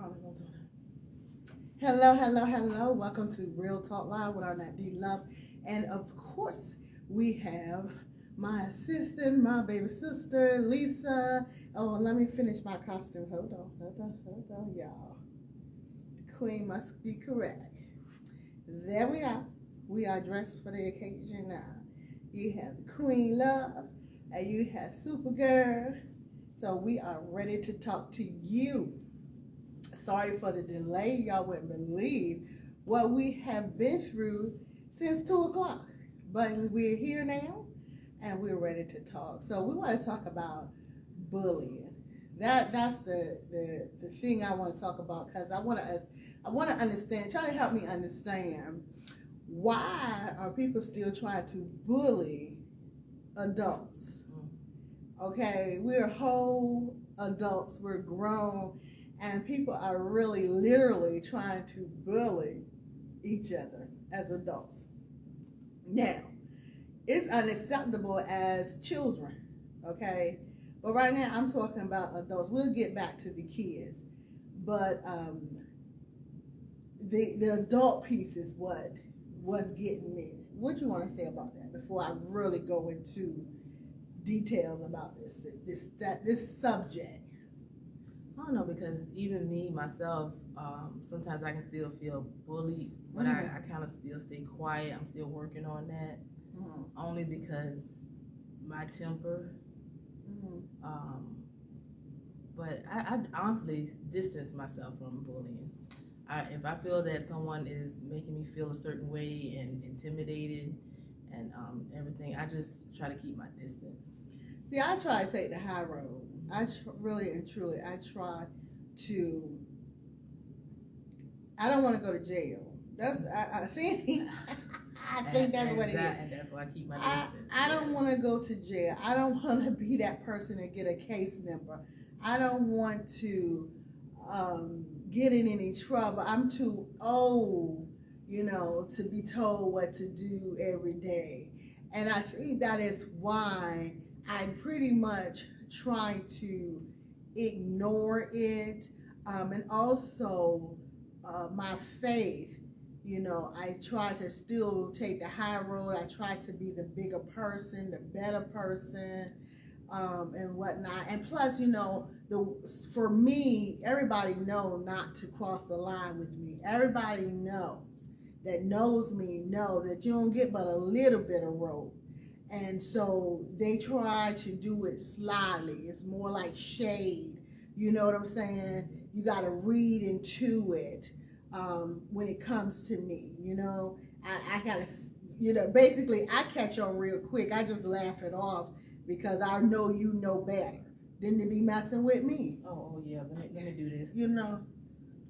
probably gonna do that. Hello, hello, hello. Welcome to Real Talk Live with Arnette D Love. And of course, we have my assistant, my baby sister, Lisa. Oh, let me finish my costume. Hold on, y'all. The queen must be correct. There we are. We are dressed for the occasion now. You have the Queen Love, and you have Supergirl. So we are ready to talk to you. Sorry for the delay. Y'all wouldn't believe what we have been through since 2 o'clock. But we're here now and we're ready to talk. So we want to talk about bullying. That's the thing I want to talk about because I want to understand, try to help me understand why are people still trying to bully adults? Okay, we're whole adults, we're grown, and people are really literally trying to bully each other as adults. Now, it's unacceptable as children, okay? But right now I'm talking about adults. We'll get back to the kids. But the adult piece is what was getting me. What do you want to say about that before I really go into details about this subject? I don't know, because even me myself, sometimes I can still feel bullied, but I kind of still stay quiet. I'm still working on that, only because my temper. But I honestly distance myself from bullying. If I feel that someone is making me feel a certain way and intimidated and everything, I just try to keep my distance. See, I try to take the high road. Really and truly, I try to. I don't want to go to jail. I think. I think that's what it is. And that's why I keep my distance. I don't want to go to jail. I don't want to be that person and get a case number. I don't want to get in any trouble. I'm too old, to be told what to do every day. And I think that is why I pretty much try to ignore it. And also my faith, I try to still take the high road. I try to be the bigger person, the better person, and whatnot. And plus, for me, everybody know not to cross the line with me. Everybody knows me know that you don't get but a little bit of rope. And so they try to do it slyly. It's more like shade. You know what I'm saying? You got to read into it when it comes to me. I got to, basically I catch on real quick. I just laugh it off because I know you know better than to be messing with me. Oh yeah, let me do this.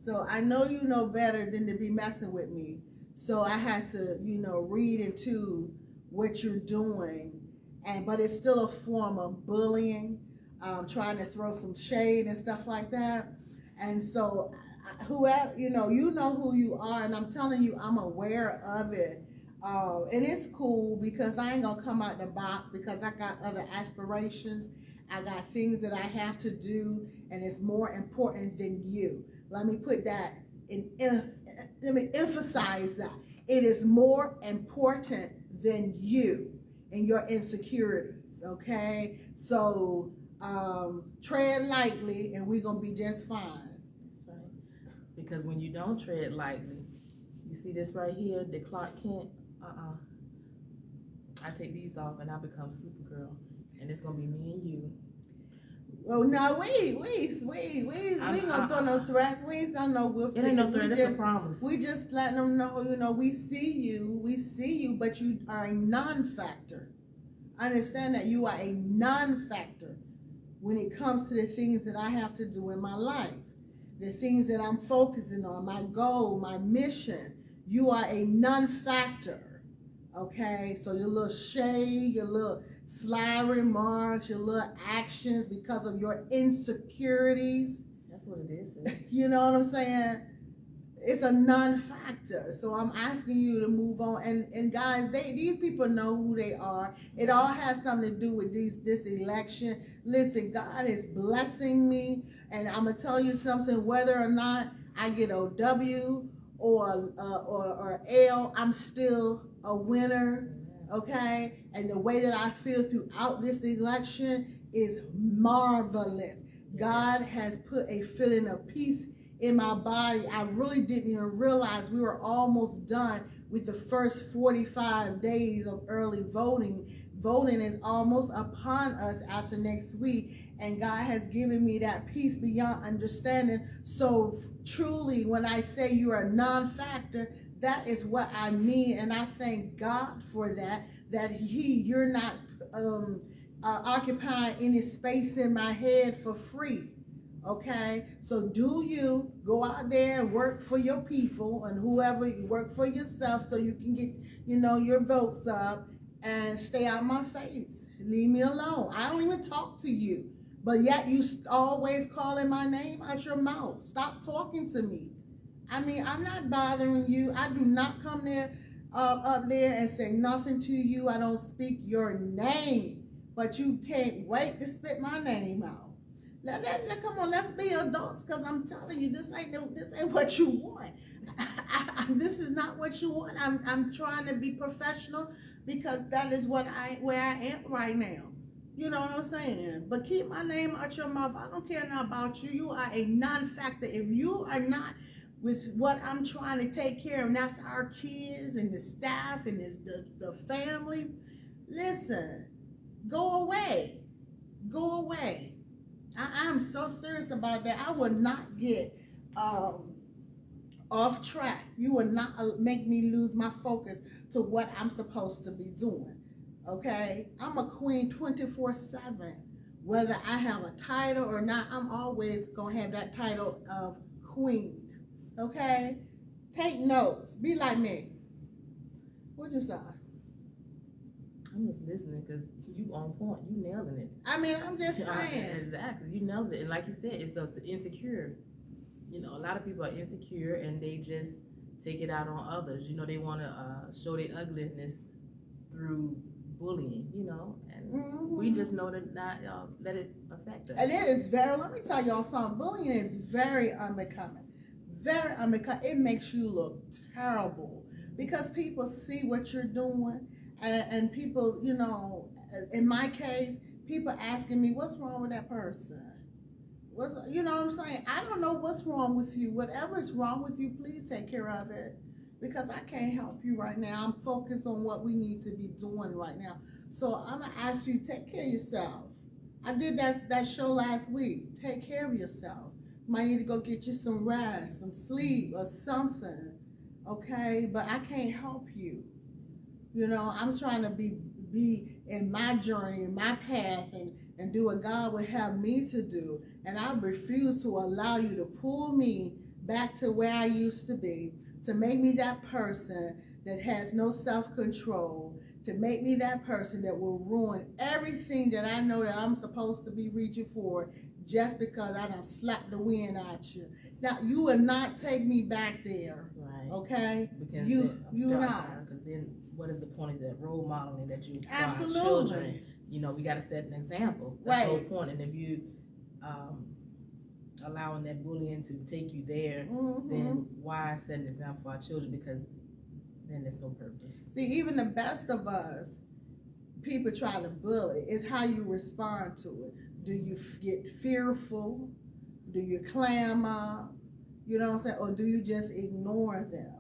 So I know you know better than to be messing with me. So I had to, read into what you're doing, but it's still a form of bullying, trying to throw some shade and stuff like that. And so whoever, you know who you are, and I'm telling you, I'm aware of it. And it's cool because I ain't gonna come out the box because I got other aspirations. I got things that I have to do, and it's more important than you. Let me put that let me emphasize that. It is more important than you and your insecurities, okay? So tread lightly and we're gonna be just fine. That's right. Because when you don't tread lightly, you see this right here, the Clark Kent, I take these off and I become Supergirl. And it's gonna be me and you. Well, no, we ain't gonna throw no threats. We ain't done no wolf tickets. It ain't no threat, that's a promise. We just letting them know, we see you, but you are a non-factor. I understand that you are a non-factor when it comes to the things that I have to do in my life, the things that I'm focusing on, my goal, my mission. You are a non-factor, okay? So your little shade, your little sly remarks, your little actions because of your insecurities. That's what it is. You know what I'm saying? it's a non-factor. So I'm asking you to move on. And guys, these people know who they are. It all has something to do with this election. Listen, God is blessing me, and I'm gonna tell you something. Whether or not I get a W or L, I'm still a winner. Okay, and the way that I feel throughout this election is marvelous. God has put a feeling of peace in my body. I really didn't even realize we were almost done with the first 45 days of early voting. Voting is almost upon us after next week, and God has given me that peace beyond understanding. So truly, when I say you are a non-factor, that is what I mean, and I thank God for that. That you're not occupying any space in my head for free. Okay, so do you go out there and work for your people, and whoever, you work for yourself so you can get, your votes up, and stay out my face. Leave me alone. I don't even talk to you, but yet you always calling my name out your mouth. Stop talking to me. I mean, I'm not bothering you. I do not come there up there and say nothing to you. I don't speak your name, but you can't wait to spit my name out. Come on, let's be adults, because I'm telling you, this ain't what you want. This is not what you want. I'm trying to be professional, because that is where I am right now. You know what I'm saying? But keep my name out your mouth. I don't care now about you. You are a non-factor. If you are not with what I'm trying to take care of, and that's our kids and the staff and the family, listen, go away. Go away. I'm so serious about that. I will not get off track. You will not make me lose my focus to what I'm supposed to be doing. Okay? I'm a queen 24/7. Whether I have a title or not, I'm always going to have that title of queen. Okay? Take notes. Be like me. What you say? I'm just listening because you on point. You nailing it. I mean, I'm just saying. Exactly. You nailed it. And like you said, it's so insecure. A lot of people are insecure and they just take it out on others. They want to show their ugliness through bullying, and we just know to not let it affect us. And it is let me tell y'all something. Bullying is very unbecoming. Very unbecoming. It makes you look terrible because people see what you're doing. And people, in my case, people asking me, what's wrong with that person? You know what I'm saying? I don't know what's wrong with you. Whatever's wrong with you, please take care of it, because I can't help you right now. I'm focused on what we need to be doing right now. So I'm going to ask you, take care of yourself. I did that show last week. Take care of yourself. You might need to go get you some rest, some sleep, or something. Okay? But I can't help you. I'm trying to be in my journey, in my path, and do what God would have me to do. And I refuse to allow you to pull me back to where I used to be, to make me that person that has no self-control, to make me that person that will ruin everything that I know that I'm supposed to be reaching for just because I done slapped the wind at you. Now, you will not take me back there, right? Okay? Because you not. Because then what is the point of that role modeling that you Absolutely. Children? We got to set an example. That's right. the whole point. And if you allowing that bullying to take you there, then why set an example for our children? Because then there's no purpose. See, even the best of us, people try to bully. It's how you respond to it. Do you get fearful? Do you clamor? You know what I'm saying? Or do you just ignore them?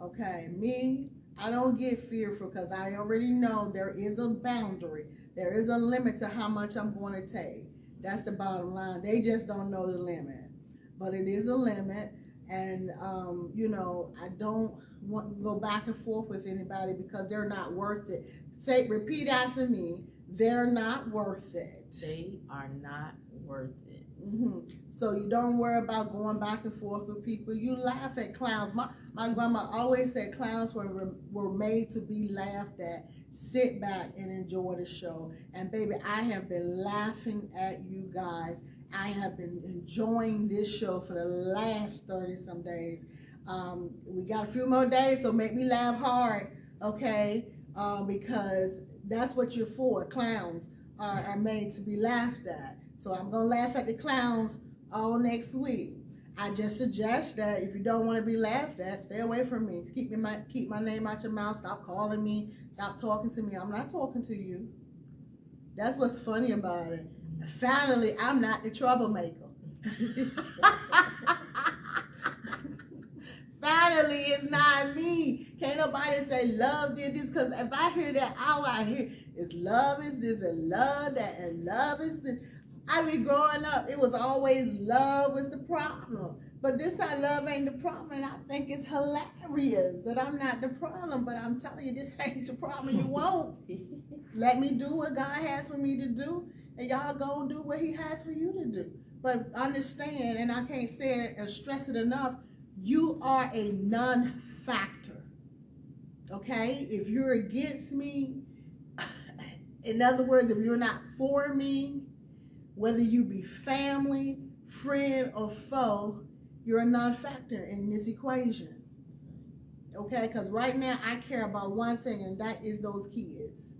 Okay, me, I don't get fearful because I already know there is a boundary. There is a limit to how much I'm going to take. That's the bottom line. They just don't know the limit. But it is a limit. And, I don't want to go back and forth with anybody because they're not worth it. Repeat after me. They're not worth it. They are not worth it. So you don't worry about going back and forth with people. You laugh at clowns. My grandma always said clowns were made to be laughed at. Sit back and enjoy the show. And baby, I have been laughing at you guys. I have been enjoying this show for the last 30 some days. We got a few more days, so make me laugh hard, okay? Because that's what you're for. Clowns are made to be laughed at. So I'm gonna laugh at the clowns all next week. I just suggest that if you don't want to be laughed at, stay away from me. Keep my name out your mouth. Stop calling me. Stop talking to me. I'm not talking to you. That's what's funny about it. Finally, I'm not the troublemaker. Finally, it's not me. Can't nobody say love did this, because if I hear that, all I hear is love is this and love that and love is this. I mean, growing up, it was always love was the problem. But this time, love ain't the problem, and I think it's hilarious that I'm not the problem. But I'm telling you, this ain't the problem. You won't. Let me do what God has for me to do, and y'all go and do what He has for you to do. But understand, and I can't say it and stress it enough, you are a non-factor, okay? If you're against me, in other words, if you're not for me, whether you be family, friend, or foe, you're a non-factor in this equation, okay? Because right now, I care about one thing, and that is those kids.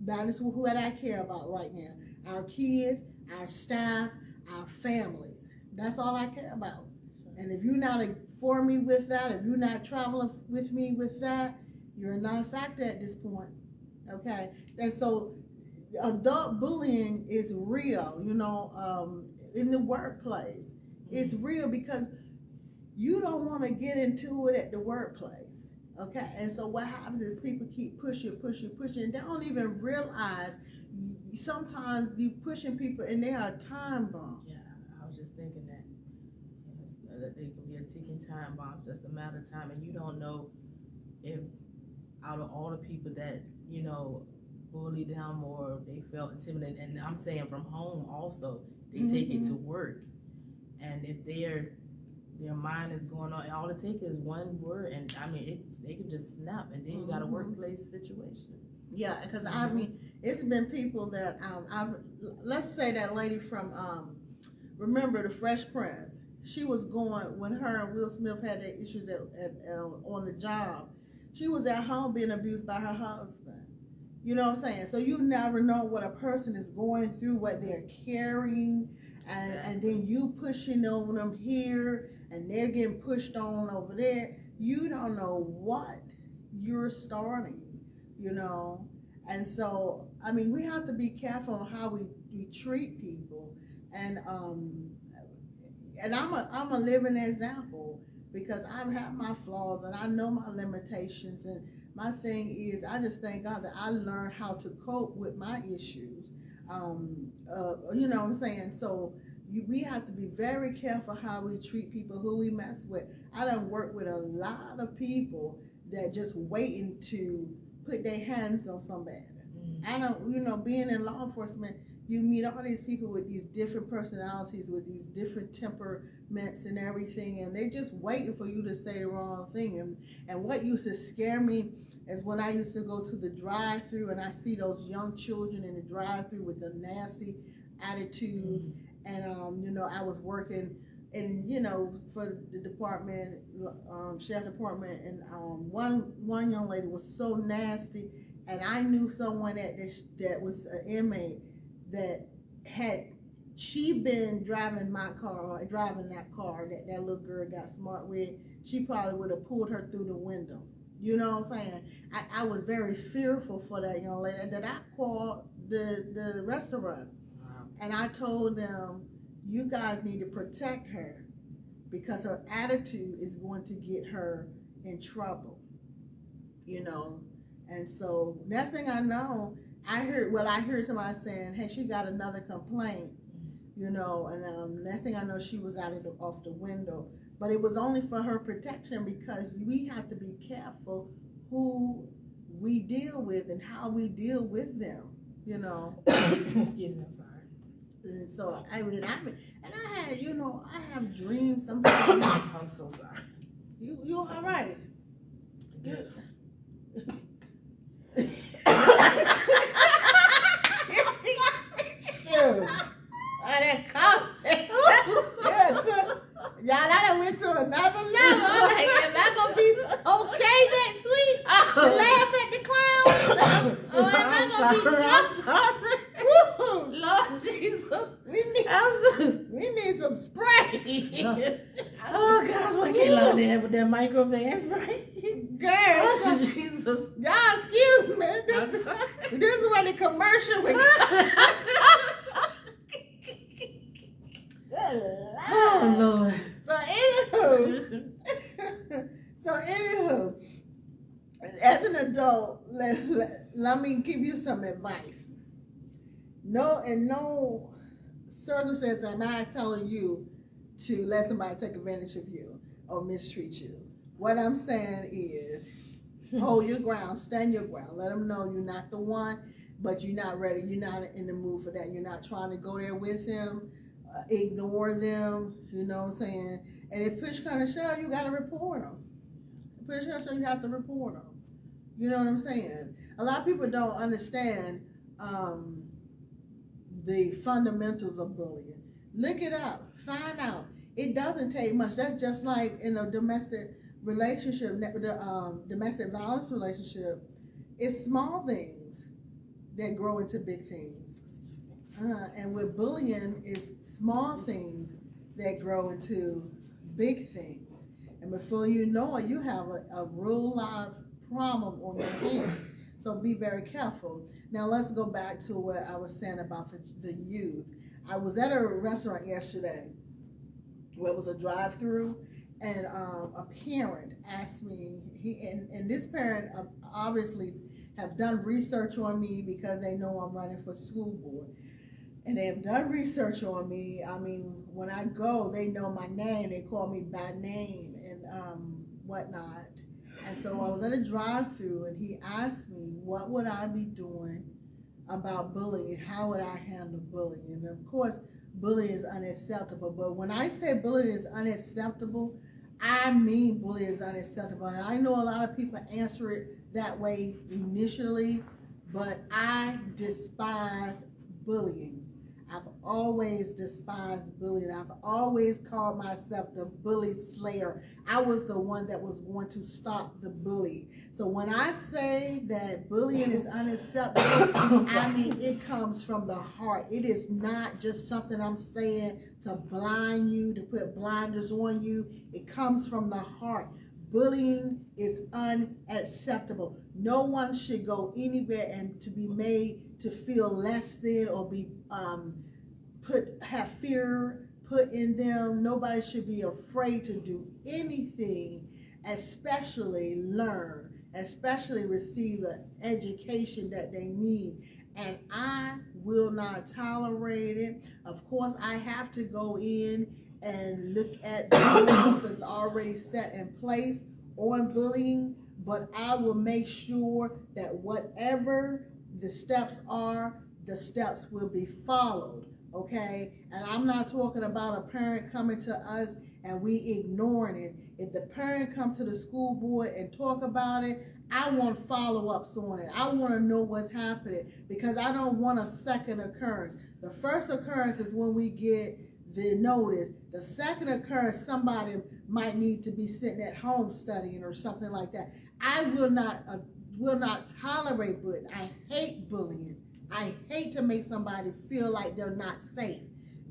That is who I care about right now. Our kids, our staff, our families. That's all I care about. And if you're not for me with that, if you're not traveling with me with that, you're a non-factor at this point, okay? And so adult bullying is real, in the workplace. It's real because you don't want to get into it at the workplace, okay? And so what happens is people keep pushing, and they don't even realize sometimes you pushing people and they are a time bomb. Yeah, I was just thinking that. That they could be a ticking time bomb, just a matter of time, and you don't know if out of all the people that bullied them or they felt intimidated, and I'm saying from home also, they take it to work, and if their mind is going on, all it takes is one word, and I mean they could just snap, and then you got a workplace situation. Yeah, because I mean it's been people that let's say that lady from remember the Fresh Prince. She was going, when her and Will Smith had their issues on the job, she was at home being abused by her husband. You know what I'm saying? So you never know what a person is going through, what they're carrying, and then you pushing on them here, and they're getting pushed on over there. You don't know what you're starting, And so, I mean, we have to be careful on how we treat people. And I'm a living example, because I've had my flaws and I know my limitations, and my thing is I just thank God that I learned how to cope with my issues. You know what I'm saying? So we have to be very careful how we treat people, who we mess with. I done worked with a lot of people that just waiting to put their hands on somebody. I don't, being in law enforcement, you meet all these people with these different personalities, with these different temperaments and everything, and they're just waiting for you to say the wrong thing. And what used to scare me is when I used to go to the drive-through and I see those young children in the drive-through with the nasty attitudes. And I was working for the department, sheriff department, and one young lady was so nasty, and I knew someone that was an inmate that she been driving my car, or driving that car that little girl got smart with, she probably would have pulled her through the window. You know what I'm saying? I was very fearful for that young lady, that I called the restaurant. Wow. And I told them, you guys need to protect her, because her attitude is going to get her in trouble, And so next thing I know, I heard somebody saying, hey, she got another complaint, and next thing I know, she was off the window. But it was only for her protection, because we have to be careful who we deal with and how we deal with them, Excuse me, I'm sorry. And so, I have dreams sometimes. I'm so sorry. You all right? Good. Shoot. That cough. Y'all I done went to another level. I'm like, am I gonna be okay next week? To laugh at the clowns? Or am I gonna be I'm sorry. Lord Jesus. We need some spray. Oh gosh, why can't Lord there with that microvan spray? Girl, oh, Jesus. Y'all excuse me. This is what the commercial would Oh Lord. So anywho, as an adult, let me give you some advice. In no circumstance am I telling you to let somebody take advantage of you or mistreat you. What I'm saying is, hold your ground, stand your ground. Let them know you're not the one, but you're not ready. You're not in the mood for that. You're not trying to go there with them, ignore them. You know what I'm saying? And if push kind of shove, you got to report them. Push kind of shove, you have to report them. You know what I'm saying? A lot of people don't understand the fundamentals of bullying. Look it up. Find out. It doesn't take much. That's just like in a domestic relationship, domestic violence relationship. It's small things that grow into big things. And with bullying, it's small things that grow into big things. And before you know it, you have a real live problem on your hands. So be very careful. Now let's go back to what I was saying about the youth. I was at a restaurant yesterday where it was a drive-through, and a parent asked me, and this parent obviously have done research on me because they know I'm running for school board. And they have done research on me. I mean, when I go, they know my name. They call me by name and whatnot. And so I was at a drive-through, and he asked me, what would I be doing about bullying? How would I handle bullying? And of course, bullying is unacceptable. But when I say bullying is unacceptable, I mean bullying is unacceptable. And I know a lot of people answer it that way initially, but I despise bullying. I've always despised bullying. I've always called myself the bully slayer. I was the one that was going to stop the bully. So when I say that bullying is unacceptable, I mean it comes from the heart. It is not just something I'm saying to blind you, to put blinders on you. It comes from the heart. Bullying is unacceptable. No one should go anywhere and to be made to feel less than or be have fear put in them. Nobody should be afraid to do anything, especially learn, especially receive an education that they need. And I will not tolerate it. Of course, I have to go in and look at the rules that's already set in place on bullying, but I will make sure that whatever the steps are, the steps will be followed, okay? And I'm not talking about a parent coming to us and we ignoring it. If the parent comes to the school board and talk about it, I want follow-ups on it. I want to know what's happening because I don't want a second occurrence. The first occurrence is when we get the notice. The second occurrence, somebody might need to be sitting at home studying or something like that. I will not tolerate bullying. I hate bullying. I hate to make somebody feel like they're not safe.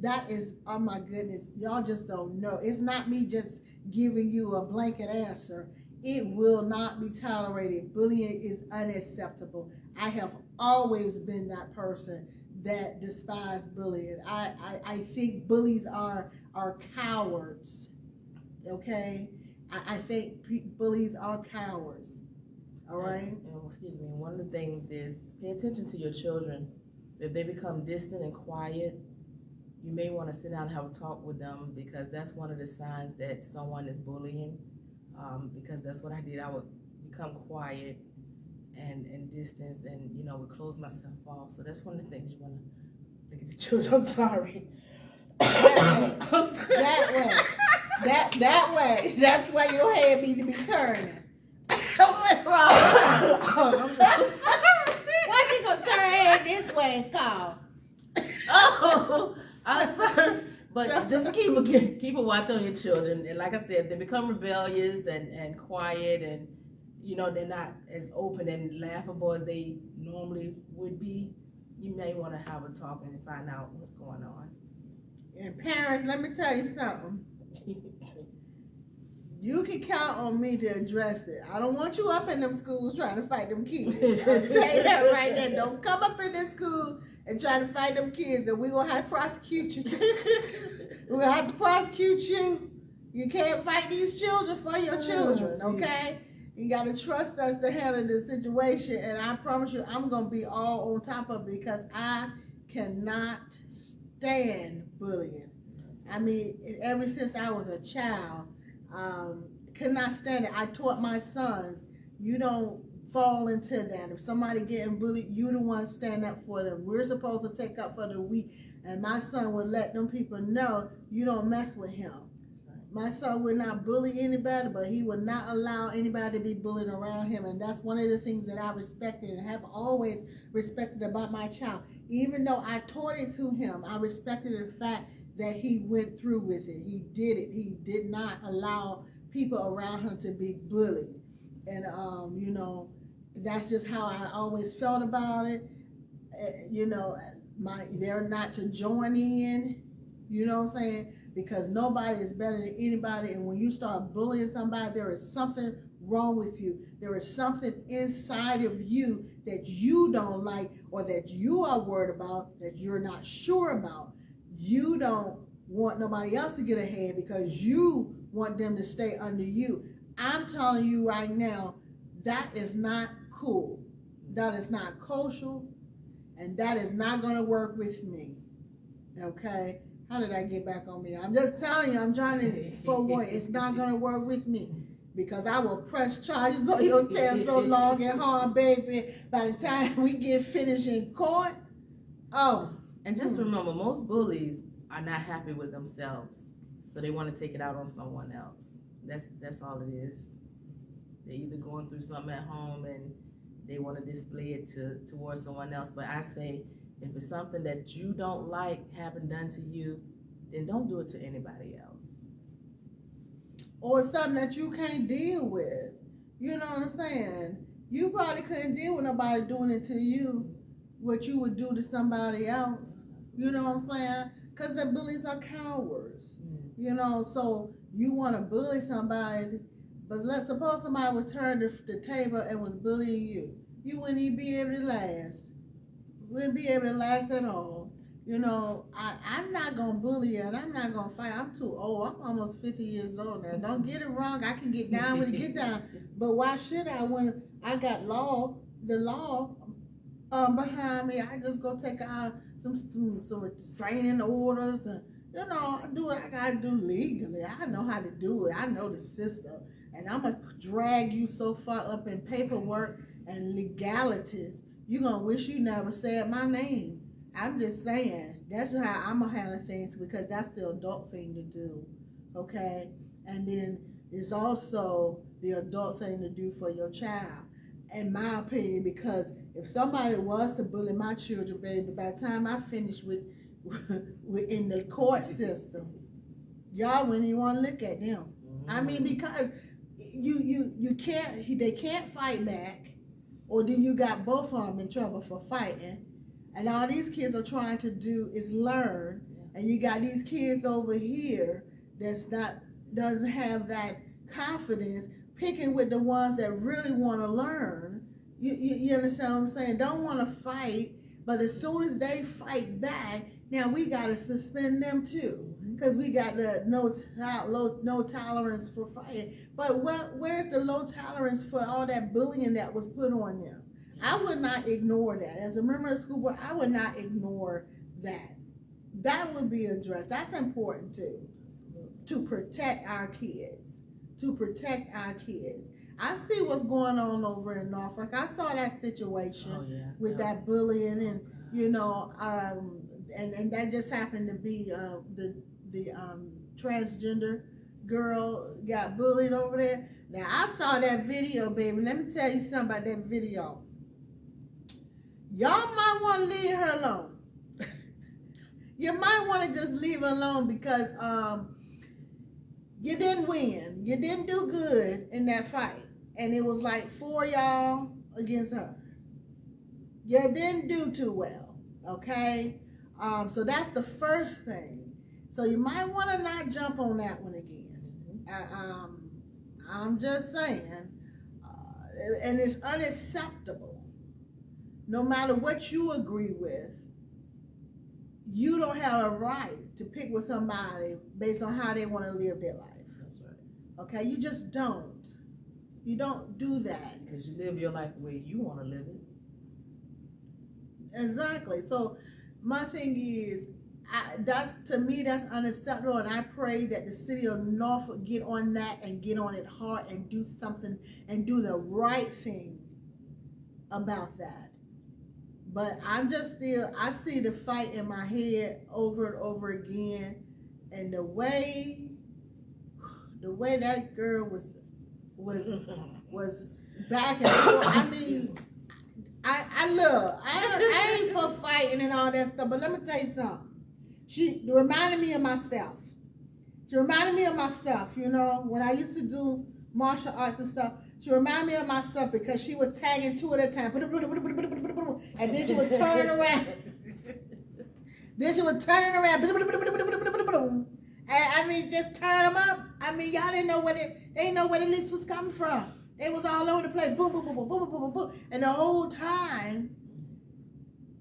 That is, oh my goodness, y'all just don't know. It's not me just giving you a blanket answer. It will not be tolerated. Bullying is unacceptable. I have always been that person that despise bullying. I think bullies are cowards, okay? I think bullies are cowards, all right? And, excuse me, one of the things is pay attention to your children. If they become distant and quiet, you may want to sit down and have a talk with them because that's one of the signs that someone is bullying, because that's what I did. I would become quiet and distance and, would close myself off. So that's one of the things you want to look at your children. I'm sorry. That way. That's the way your head need to be turning. What's wrong? I'm so sorry. Why she gonna turn her head this way and call? Oh, I'm sorry. But So- just keep a watch on your children. And like I said, if they become rebellious and quiet and they're not as open and laughable as they normally would be, you may want to have a talk and find out what's going on. And parents, let me tell you something. You can count on me to address it. I don't want you up in them schools trying to fight them kids. I'll tell you that right now. Don't come up in this school and try to fight them kids, that we're going to have to prosecute you. We're going to have to prosecute you. You can't fight these children for your children, okay? You got to trust us to handle this situation, and I promise you, I'm going to be all on top of it because I cannot stand bullying. I mean, ever since I was a child, could not stand it. I taught my sons, you don't fall into that. If somebody getting bullied, you the one stand up for them. We're supposed to take up for the weak, and my son would let them people know you don't mess with him. My son would not bully anybody, but he would not allow anybody to be bullied around him. And that's one of the things that I respected and have always respected about my child. Even though I taught it to him, I respected the fact that he went through with it. He did it. He did not allow people around him to be bullied. And, that's just how I always felt about it. They're not to join in, you know what I'm saying? Because nobody is better than anybody, and when you start bullying somebody, there is something wrong with you. There is something inside of you that you don't like, or that you are worried about, that you're not sure about. You don't want nobody else to get ahead because you want them to stay under you. I'm telling you right now, that is not cool. That is not kosher, and that is not going to work with me, okay? How did I get back on me? I'm just telling you, I'm trying to forewarn. It's not going to work with me because I will press charges on your tail so long and hard, baby. By the time we get finished in court, And just remember, most bullies are not happy with themselves, so they want to take it out on someone else. That's all it is. They're either going through something at home and they want to display it towards someone else. But I say, if it's something that you don't like having done to you, then don't do it to anybody else. Or something that you can't deal with. You know what I'm saying? You probably couldn't deal with nobody doing it to you, what you would do to somebody else. You know what I'm saying? Because the bullies are cowards. So you want to bully somebody, but let's suppose somebody would turn the table and was bullying you. You wouldn't even be able to last. Wouldn't be able to last at all. I'm not going to bully you, and I'm not going to fight. I'm too old. I'm almost 50 years old now. Don't get it wrong. I can get down when it get down. But why should I when I got the law behind me? I just go take out some restraining orders and, do what I got to do legally. I know how to do it. I know the system. And I'm going to drag you so far up in paperwork and legalities. You're going to wish you never said my name. I'm just saying, that's how I'm going to handle things because that's the adult thing to do, okay? And then it's also the adult thing to do for your child, in my opinion, because if somebody was to bully my children, baby, by the time I finish with in the court system, y'all wouldn't even want to look at them. I mean, because you can't, they can't fight back, or then you got both of them in trouble for fighting. And all these kids are trying to do is learn, and you got these kids over here doesn't have that confidence, picking with the ones that really want to learn. You understand what I'm saying? Don't want to fight, but as soon as they fight back, now we got to suspend them too, because we got the no tolerance for fighting. But where's the low tolerance for all that bullying that was put on them? I would not ignore that. As a member of the school board, I would not ignore that. That would be addressed. That's important too, to protect our kids. To protect our kids. I see what's going on over in Norfolk. I saw that situation with that bullying, and and that just happened to be the transgender girl got bullied over there. Now I saw that video, baby. Let me tell you something about that video. Y'all might want to leave her alone. you might want to just leave it alone because you didn't win. You didn't do good in that fight. And it was like 4 y'all against her. You didn't do too well, okay? So that's the first thing. So you might want to not jump on that one again. I'm just saying. And it's unacceptable. No matter what you agree with, you don't have a right to pick with somebody based on how they want to live their life. That's right. Okay? You just don't. You don't do that. Because you live your life the way you want to live it. Exactly. So my thing is, to me that's unacceptable, and I pray that the city of Norfolk get on that and get on it hard and do something and do the right thing about that. But I'm just still, I see the fight in my head over and over again, and the way that girl was back and forth. I mean, I ain't for fighting and all that stuff, but let me tell you something. She reminded me of myself. She reminded me of myself, you know, when I used to do martial arts and stuff. She reminded me of myself because she would tag in 2 at a time. And then she would turn around. Then she would turn it around. And I mean, just turn them up. I mean, y'all didn't know they didn't know where the list was coming from. It was all over the place. Boom, boom, boom, boom, boom, boom, boom, boom. And the whole time,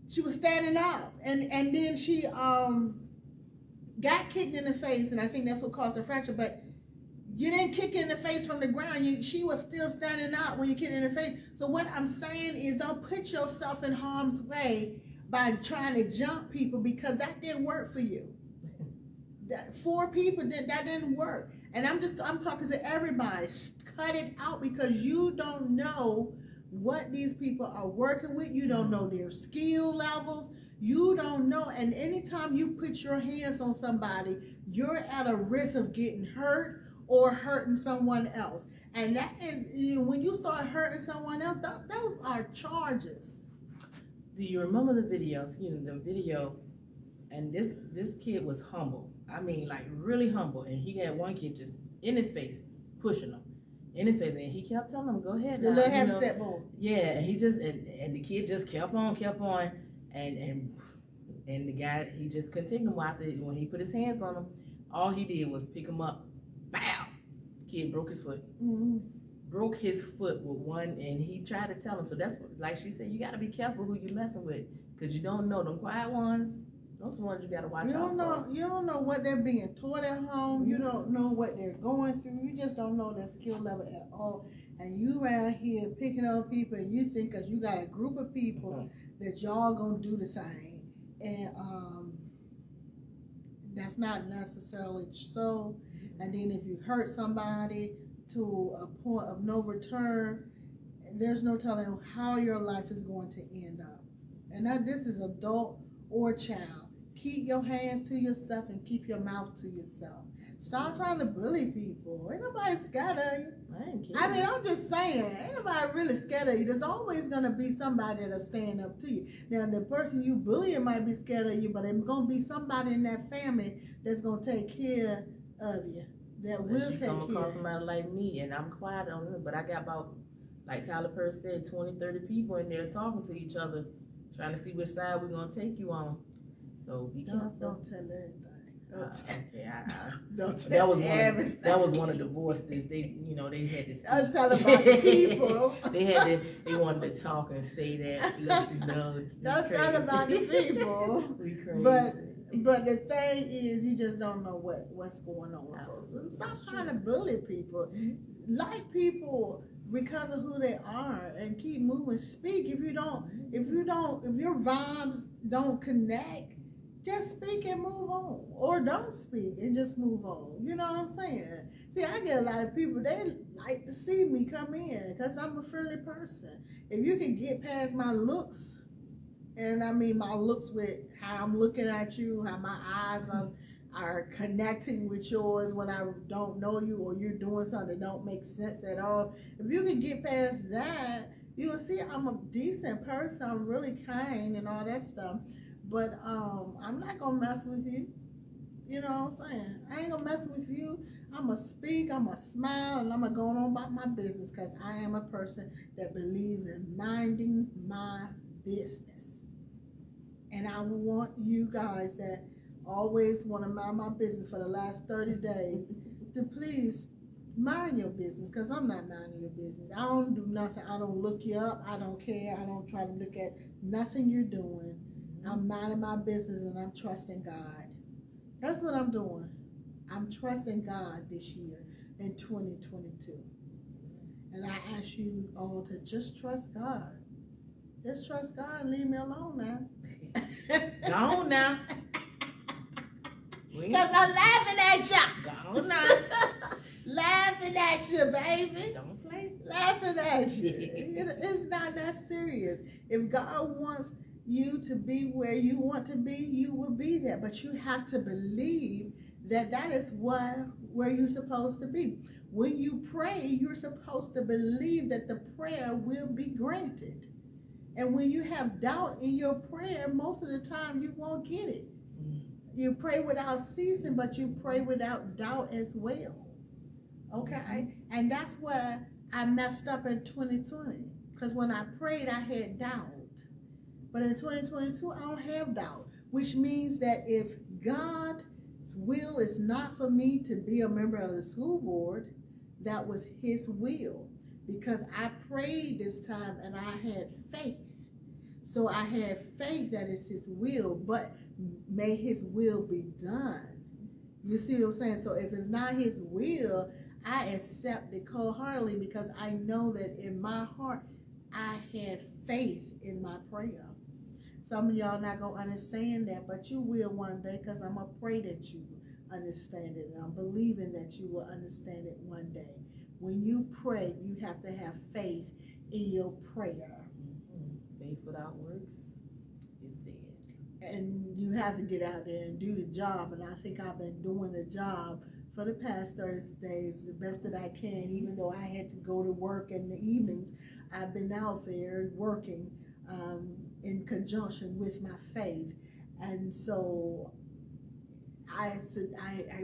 she was standing up. And then she got kicked in the face, and I think that's what caused her fracture. But you didn't kick her in the face from the ground. She was still standing up when you kicked her in the face. So what I'm saying is, don't put yourself in harm's way by trying to jump people, because that didn't work for you. 4 people that didn't work. And I'm talking to everybody. Cut it out, because you don't know what these people are working with. You don't know their skill levels. You don't know. And anytime you put your hands on somebody, you're at a risk of getting hurt or hurting someone else. And that is, when you start hurting someone else, those are charges. Do you remember the videos? The video, and this kid was humble. I mean, like really humble. And he had one kid just in his face, pushing him. In his face, and he kept telling him, "Go ahead." The little heavy-set boy. Yeah, and he just and the kid just kept on, and the guy, he just continued. When he put his hands on him, all he did was pick him up. Bow! Kid broke his foot. Mm-hmm. Broke his foot with one, and he tried to tell him. So that's like she said, you got to be careful who you messing with, because you don't know them quiet ones. Those ones you got to watch out for. You don't know what they're being taught at home. You don't know what they're going through. You just don't know their skill level at all. And you around here picking on people, and you think because you got a group of people that y'all gonna do the thing, and that's not necessarily so. And then if you hurt somebody to a point of no return, there's no telling how your life is going to end up. And this is adult or child. Keep your hands to yourself and keep your mouth to yourself. Stop trying to bully people. Ain't nobody scared of you. I mean, I'm just saying, ain't nobody really scared of you. There's always going to be somebody that'll stand up to you. Now, the person you bullying might be scared of you, but there's going to be somebody in that family that's going to take care of you. That will take care of you. Come across somebody like me, and I'm quiet on it, but I got about, like Tyler Perry said, 20, 30 people in there talking to each other, trying to see which side we're going to take you on. So be careful. Don't tell everything. Don't tell that was one of the voices. They had this. Don't tell about the people. they wanted to talk and say that, let you know. Don't tell about the people. We crazy. But the thing is, you just don't know what's going on with folks. And stop trying to bully people. Like people because of who they are, and keep moving. Speak. If your vibes don't connect, just speak and move on, or don't speak and just move on. You know what I'm saying? See, I get a lot of people, they like to see me come in because I'm a friendly person. If you can get past my looks, and I mean my looks with how I'm looking at you, how my eyes are connecting with yours when I don't know you, or you're doing something that don't make sense at all. If you can get past that, you'll see I'm a decent person. I'm really kind and all that stuff. But I'm not gonna mess with you. You know what I'm saying? I ain't gonna mess with you. I'm gonna speak, I'm gonna smile, and I'm gonna go on about my business because I am a person that believes in minding my business. And I want you guys that always want to mind my business for the last 30 days to please mind your business because I'm not minding your business. I don't do nothing. I don't look you up. I don't care. I don't try to look at nothing you're doing. I'm minding my business and I'm trusting God. That's what I'm doing. I'm trusting God this year in 2022. And I ask you all to just trust God. Just trust God and leave me alone now. Go on now. Because I'm laughing at you. Go on now. Laughing at you, baby. Don't play. Laughing at you. It's not that serious. If God wants you to be where you want to be, you will be there. But you have to believe that that is where you're supposed to be. When you pray, you're supposed to believe that the prayer will be granted. And when you have doubt in your prayer, most of the time you won't get it. You pray without ceasing, but you pray without doubt as well. Okay? And that's where I messed up in 2020. Because when I prayed, I had doubt. But in 2022, I don't have doubt. Which means that if God's will is not for me to be a member of the school board, that was his will. Because I prayed this time and I had faith. So I had faith that it's his will, but may his will be done. You see what I'm saying? So if it's not his will, I accept it cold-heartedly because I know that in my heart, I had faith in my prayer. Some of y'all not going to understand that, but you will one day because I'm going to pray that you understand it. And I'm believing that you will understand it one day. When you pray, you have to have faith in your prayer. Faith without works is dead. And you have to get out there and do the job. And I think I've been doing the job for the past 30 days the best that I can. Even though I had to go to work in the evenings, I've been out there working in conjunction with my faith. And so I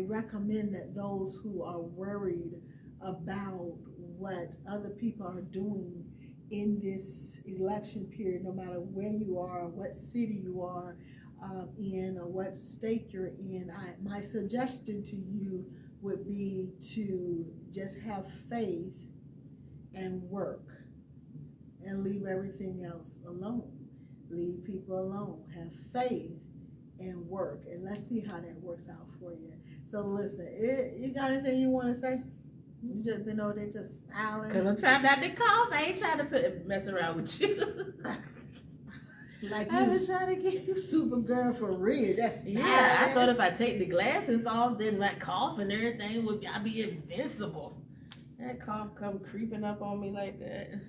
recommend that those who are worried about what other people are doing in this election period, no matter where you are, what city you are in, or what state you're in, my suggestion to you would be to just have faith and work and leave everything else alone. Leave people alone. Have faith and work, and let's see how that works out for you. So listen, you got anything you want to say? You just been over there just smiling. Because I'm trying not to cough. I ain't trying to mess around with you. Like I was trying to get you. Supergirl for real. That's I thought if I take the glasses off, then my cough and everything I'd be invincible. That cough come creeping up on me like that.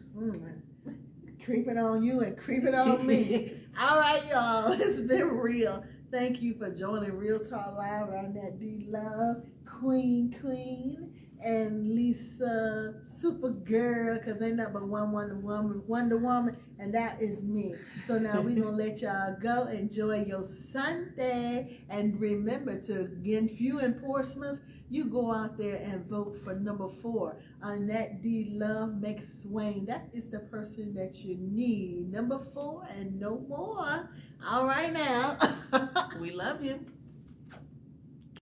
Creeping on you and creeping on me. All right, y'all. It's been real. Thank you for joining Real Talk Live. Arnette D Love, Queen, and Lisa, Supergirl, because ain't nothing but one Wonder Woman, and that is me. So now we're going to let y'all go. Enjoy your Sunday. And remember to, again, if you in Portsmouth, you go out there and vote for number 4. Arnette D Love McSwain. That is the person that you need. Number 4 and no more. All right now. We love you.